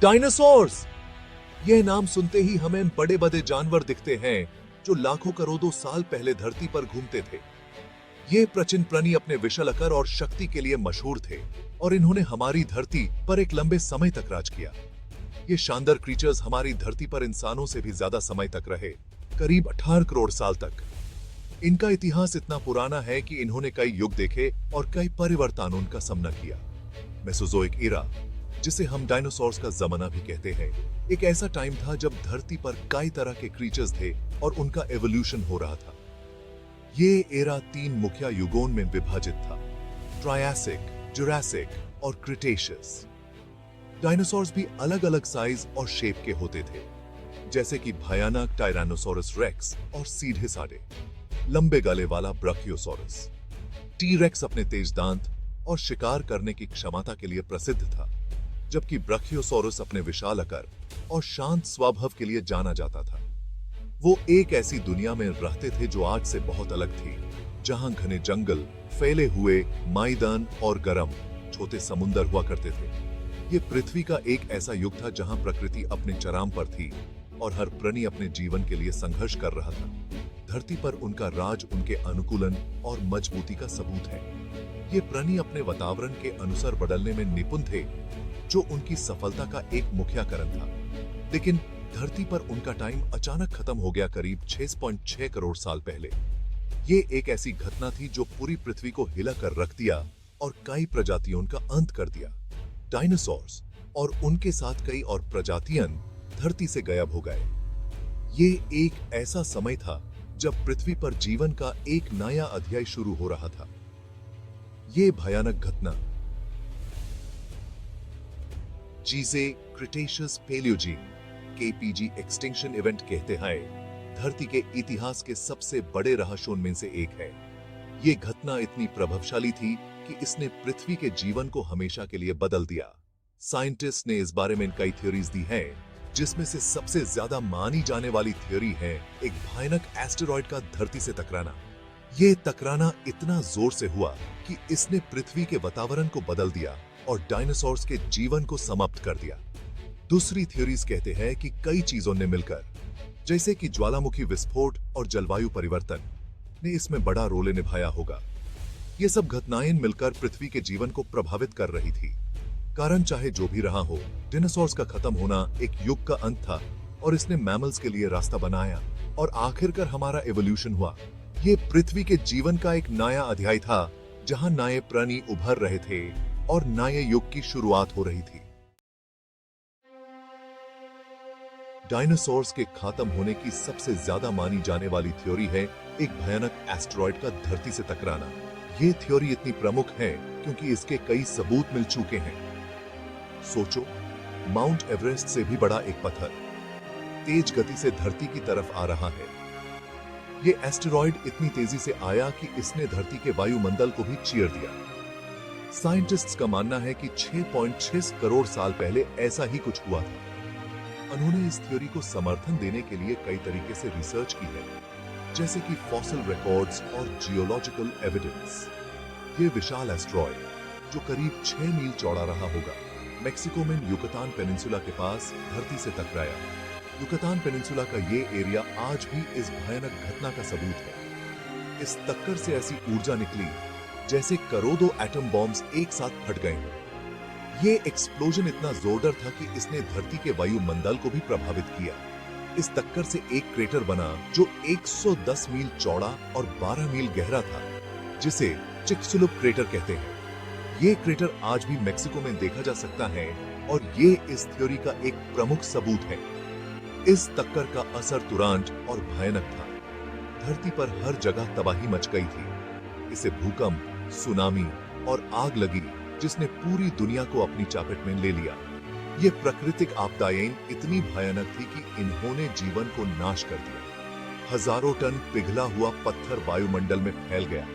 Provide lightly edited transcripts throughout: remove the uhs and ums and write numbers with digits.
Dinosaurs! यह नाम सुनते ही हमें बड़े बड़े जानवर दिखते हैं जो लाखों करोड़ों साल पहले धरती पर घूमते थे। ये प्राचीन प्राणी अपने विशाल आकार और शक्ति के लिए मशहूर थे और इन्होंने हमारी धरती पर एक लंबे समय तक राज किया। ये शानदार क्रीचर्स हमारी धरती पर इंसानों से भी ज्यादा समय तक रहे, करीब 18 करोड़ साल तक। इनका इतिहास इतना पुराना है कि इन्होंने कई युग देखे और कई परिवर्तनों का सामना किया। मेसोजोइक इरा, जिसे हम डायनासोर्स का जमाना भी कहते हैं, एक ऐसा टाइम था जब धरती पर कई तरह के क्रीचर्स थे और उनका एवोल्यूशन हो रहा था। ये एरा 3 मुख्य युगों में विभाजित था: ट्रायसिक, जुरासिक और क्रिटेशियस। डायनासोर्स भी अलग अलग साइज और शेप के होते थे, जैसे कि भयानक टायरानोसोरस रेक्स और सीधे साधे लंबे गले वाला ब्राचियोसोरस। टी रेक्स अपने तेज दांत और शिकार करने की क्षमता के लिए प्रसिद्ध था, जबकि ब्राचियोसोरस अपने विशाल आकार और शांत स्वभाव के लिए जाना जाता था। वो एक ऐसी दुनिया में रहते थे जो आज से बहुत अलग थी, जहां घने जंगल, फैले हुए मैदान और गर्म छोटे समुद्र हुआ करते थे। ये पृथ्वी का एक ऐसा युग था जहां प्रकृति अपने चरम पर थी और हर प्राणी अपने जीवन के लिए संघर्ष कर रहा था। धरती पर उनका राज उनके अनुकूलन और मजबूती का सबूत है। ये प्राणी अपने वातावरण के अनुसार बदलने में निपुण थे, जो उनकी सफलता का एक मुख्य कारण था। लेकिन धरती पर उनका टाइम अचानक खत्म हो गया करीब 6.6 करोड़ साल पहले। ये एक ऐसी घटना थी जो पूरी पृथ्वी को हिला कर रख दिया और कई प्रजातियों का अंत कर दिया। डायनासोर्स और उनके साथ कई और प्रजातियां धरती से गायब हो गए। ये एक ऐसा समय था जब पृथ्वी पर जीवन का एक नया अध्याय शुरू हो रहा था। ये भयानक घटना, जिसे Cretaceous Palaeogene (KPG) extinction event कहते हैं, धरती के इतिहास के सबसे बड़े रहस्यों में से एक है। ये घटना इतनी प्रभावशाली थी कि इसने पृथ्वी के जीवन को हमेशा के लिए बदल दिया। साइंटिस्ट ने इस बारे में कई थ्योरीज दी हैं, जिसमें से सबसे ज्यादा मानी जाने वाली थ्योरी है एक भयानक एस्टेरॉयड का धरती से टकराना। ये टकराना इतना जोर से हुआ कि इसने पृथ्वी के वातावरण को बदल दिया और डायनासोर्स के जीवन को समाप्त कर दिया। दूसरी थ्योरीज कहते हैं कि कई चीजों ने मिलकर, जैसे कि ज्वालामुखी विस्फोट और जलवायु परिवर्तन, ने इसमें बड़ा रोल निभाया होगा। ये सब घटनाएं मिलकर पृथ्वी के जीवन को प्रभावित कर रही थी। कारण चाहे जो भी रहा हो, डायनासोर्स का खत्म होना एक युग का अंत था और इसने मैमल्स के लिए रास्ता बनाया और आखिरकार हमारा एवोल्यूशन हुआ। ये पृथ्वी के जीवन का एक नया अध्याय था, जहां नए प्राणी उभर रहे थे और नए युग की शुरुआत हो रही थी। डायनासोर्स के खत्म होने की सबसे ज्यादा मानी जाने वाली थ्योरी है एक भयानक एस्टेरॉयड का धरती से टकराना। ये थ्योरी इतनी प्रमुख है क्योंकि इसके कई सबूत मिल चुके हैं। सोचो, माउंट एवरेस्ट से भी बड़ा एक पत्थर तेज गति से धरती की तरफ आ रहा है। ये एस्टेरॉयड इतनी तेजी से आया कि इसने धरती के वायुमंडल को भी चीर दिया। साइंटिस्ट्स का मानना है कि 6.6 करोड़ साल पहले ऐसा ही कुछ हुआ था। उन्होंने इस थ्योरी को समर्थन देने के लिए कई तरीके से रिसर्च की है, जैसे कि फॉसिल रिकॉर्ड्स और जियोलॉजिकल एविडेंस। ये विशाल एस्टेरॉयड, जो करीब 6 मील चौड़ा रहा होगा, मेक्सिको में युकातान पेनिनसुला के पास धरती से टकराया। युकातान पेनिनसुला का ये एरिया आज भी इस भयानक घटना का सबूत है। इस टक्कर से ऐसी ऊर्जा निकली जैसे करोड़ों एटम बॉम्ब्स एक साथ फट गए हों। ये एक्सप्लोजन इतना जोरदार था कि इसने धरती के वायुमंडल को भी प्रभावित किया। इस टक्कर से एक क्रेटर बना जो 110 मील चौड़ा और 12 मील गहरा था, जिसे चिक्सुलुप क्रेटर कहते हैं। ये क्रेटर आज भी मेक्सिको में देखा जा सकता है और ये इस थ्योरी का एक प्रमुख सबूत है। इस टक्कर का असर तुरंत और भयानक था। धरती पर हर जगह तबाही मच गई थी। इसे भूकंप, सुनामी और आग लगी, जिसने पूरी दुनिया को अपनी चपेट में ले लिया। ये प्राकृतिक आपदाएं इतनी भयानक थी कि इन्होंने जीवन को नाश कर दिया। हजारों टन पिघला हुआ पत्थर वायुमंडल में फैल गया,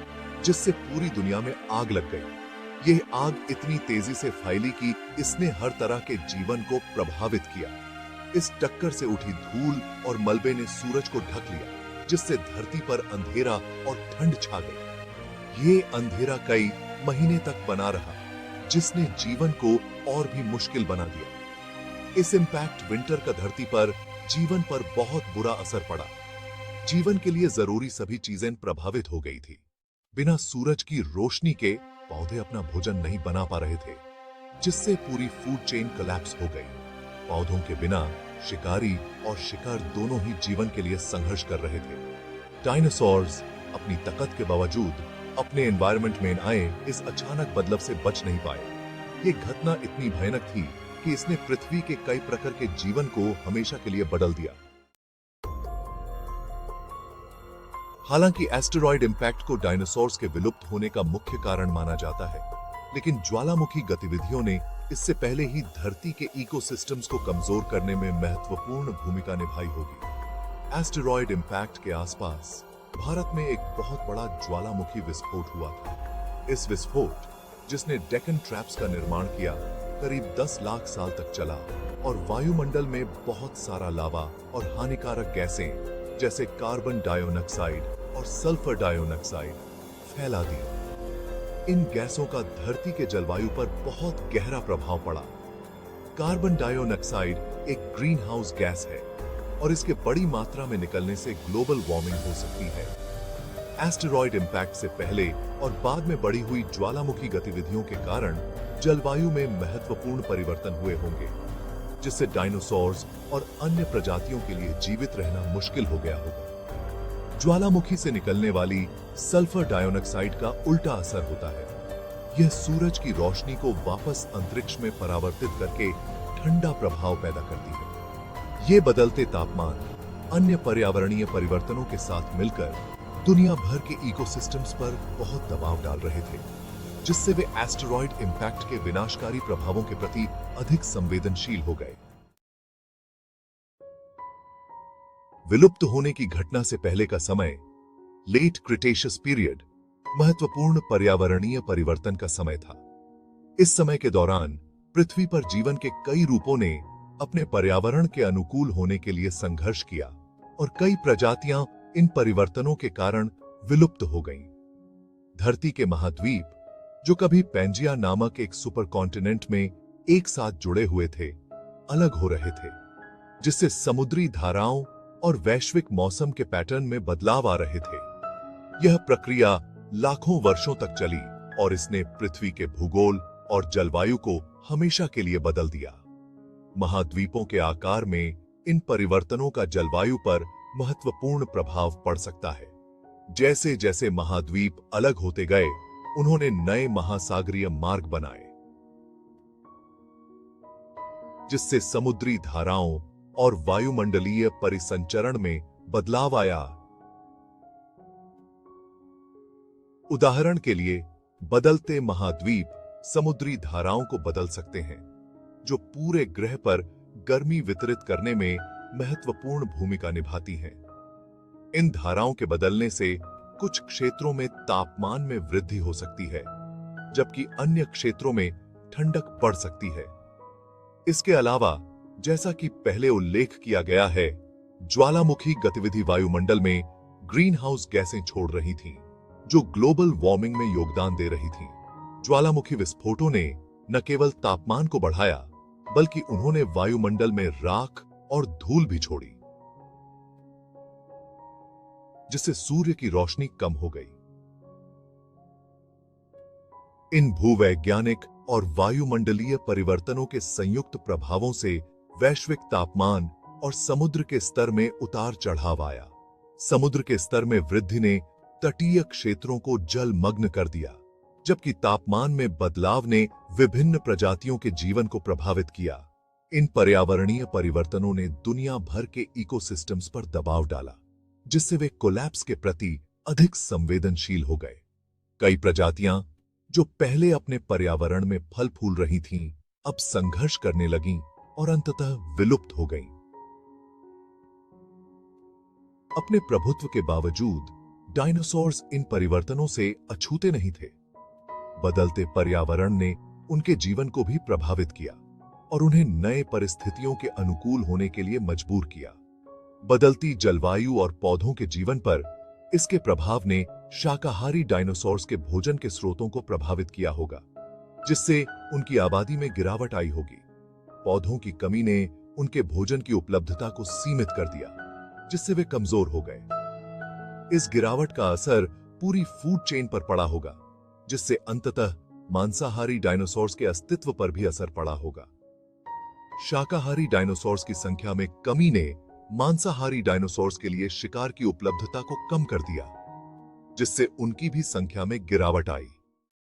जिससे पूरी दुनिया में आग लग गई। यह आग इतनी तेजी से फैली कि इसने हर तरह के जीवन को प्रभावित किया। इस टक्कर से उठी धूल और मलबे ने सूरज को ढक लिया, जिससे धरती पर अंधेरा और ठंड छा गई। ये अंधेरा कई महीने तक बना रहा, जिसने जीवन को और भी मुश्किल बना दिया। इस इम्पैक्ट विंटर का धरती पर जीवन पर बहुत बुरा असर पड़ा। जीवन के लिए जरूरी सभी चीजें प्रभावित हो गई थी। बिना सूरज की रोशनी के पौधे अपना भोजन नहीं बना पा रहे थे, जिससे पूरी फूड चेन कोलैप्स हो गई। पौधों के बिना शिकारी और शिकार दोनों ही जीवन के लिए संघर्ष कर रहे थे। डायनासोर्स अपनी ताकत के बावजूद अपने एनवायरनमेंट में आए इस अचानक बदलाव से बच नहीं पाए। ये घटना इतनी भयानक थी कि इसने पृथ्वी के कई प्रकार के जीवन को हमेशा के लिए बदल दिया। हालांकि एस्टेरॉयड इंपैक्ट को डायनासोर्स के विलुप्त होने का मुख्य कारण माना जाता है, लेकिन ज्वालामुखी गतिविधियों ने इससे पहले ही धरती के इकोसिस्टम्स को कमजोर करने में महत्वपूर्ण भूमिका निभाई होगी। एस्टेरॉयड इंपैक्ट के आसपास भारत में एक बहुत बड़ा ज्वालामुखी विस्फोट हुआ था। इस विस्फोट, जिसने डेक्कन ट्रैप्स का निर्माण किया, करीब 10 लाख साल तक चला और वायुमंडल में बहुत सारा लावा और हानिकारक गैसें जैसे कार्बन डाइऑक्साइड और सल्फर डाइऑक्साइड फैला दी। इन गैसों का धरती के जलवायु पर बहुत गहरा प्रभाव पड़ा। कार्बन डाइऑक्साइड एक ग्रीन हाउस गैस है और इसके बड़ी मात्रा में निकलने से ग्लोबल वार्मिंग हो सकती है। एस्टेरॉयड इंपैक्ट से पहले और बाद में बढ़ी हुई ज्वालामुखी गतिविधियों के कारण जलवायु में महत्वपूर्ण परिवर्तन हुए होंगे, जिससे डायनासोर्स और अन्य प्रजातियों के लिए जीवित रहना मुश्किल हो गया होगा। ज्वालामुखी से निकलने वाली सल्फर डाइऑक्साइड का उल्टा असर होता है। यह सूरज की रोशनी को वापस अंतरिक्ष में परावर्तित करके ठंडा प्रभाव पैदा करती है। ये बदलते तापमान अन्य पर्यावरणीय परिवर्तनों के साथ मिलकर दुनिया भर के इकोसिस्टम्स पर बहुत दबाव डाल रहे थे, जिससे वे एस्टेरॉयड इंपैक्ट के विनाशकारी प्रभावों के प्रति अधिक संवेदनशील हो गए। विलुप्त होने की घटना से पहले का समय लेट क्रिटेशियस पीरियड महत्वपूर्ण पर्यावरणीय परिवर्तन का समय था। इस समय के दौरान पृथ्वी पर जीवन के कई रूपों ने अपने पर्यावरण के अनुकूल होने के लिए संघर्ष किया और कई प्रजातियां इन परिवर्तनों के कारण विलुप्त हो गईं। धरती के महाद्वीप, जो कभी पैंजिया नामक एक सुपर कॉन्टिनेंट में एक साथ जुड़े हुए थे, अलग हो रहे थे, जिससे समुद्री धाराओं और वैश्विक मौसम के पैटर्न में बदलाव आ रहे थे। यह प्रक्रिया लाखों वर्षों तक चली और इसने पृथ्वी के भूगोल और जलवायु को हमेशा के लिए बदल दिया। महाद्वीपों के आकार में इन परिवर्तनों का जलवायु पर महत्वपूर्ण प्रभाव पड़ सकता है। जैसे जैसे महाद्वीप अलग होते गए, उन्होंने नए महासागरीय मार्ग बनाए, जिससे समुद्री धाराओं और वायुमंडलीय परिसंचरण में बदलाव आया। उदाहरण के लिए, बदलते महाद्वीप समुद्री धाराओं को बदल सकते हैं, जो पूरे ग्रह पर गर्मी वितरित करने में महत्वपूर्ण भूमिका निभाती हैं। इन धाराओं के बदलने से कुछ क्षेत्रों में तापमान में वृद्धि हो सकती है, जबकि अन्य क्षेत्रों में ठंडक बढ़ सकती है। इसके अलावा, जैसा कि पहले उल्लेख किया गया है, ज्वालामुखी गतिविधि वायुमंडल में ग्रीन हाउस गैसें छोड़ रही थीं, जो ग्लोबल वार्मिंग में योगदान दे रही थीं। ज्वालामुखी विस्फोटों ने न केवल तापमान को बढ़ाया, बल्कि उन्होंने वायुमंडल में राख और धूल भी छोड़ी, जिससे सूर्य की रोशनी कम हो गई। इन भूवैज्ञानिक और वायुमंडलीय परिवर्तनों के संयुक्त प्रभावों से वैश्विक तापमान और समुद्र के स्तर में उतार चढ़ाव आया। समुद्र के स्तर में वृद्धि ने तटीय क्षेत्रों को जलमग्न कर दिया, जबकि तापमान में बदलाव ने विभिन्न प्रजातियों के जीवन को प्रभावित किया। इन पर्यावरणीय परिवर्तनों ने दुनिया भर के इकोसिस्टम्स पर दबाव डाला, जिससे वे कोलैप्स के प्रति अधिक संवेदनशील हो गए। कई प्रजातियां जो पहले अपने पर्यावरण में फल फूल रही थीं, अब संघर्ष करने लगीं और अंततः विलुप्त हो गईं। अपने प्रभुत्व के बावजूद डायनासोर्स इन परिवर्तनों से अछूते नहीं थे। बदलते पर्यावरण ने उनके जीवन को भी प्रभावित किया और उन्हें नए परिस्थितियों के अनुकूल होने के लिए मजबूर किया। बदलती जलवायु और पौधों के जीवन पर इसके प्रभाव ने शाकाहारी डायनासोर्स के भोजन के स्रोतों को प्रभावित किया होगा, जिससे उनकी आबादी में गिरावट आई होगी। पौधों की कमी ने उनके भोजन की उपलब्धता को सीमित कर दिया, जिससे वे कमजोर हो गए। इस गिरावट का असर पूरी फूड चेन पर पड़ा होगा, जिससे अंततः मांसाहारी डायनासोर्स के अस्तित्व पर भी असर पड़ा होगा। शाकाहारी डायनासोर्स की संख्या में कमी ने मांसाहारी डायनासोर्स के लिए शिकार की उपलब्धता को कम कर दिया, जिससे उनकी भी संख्या में गिरावट आई।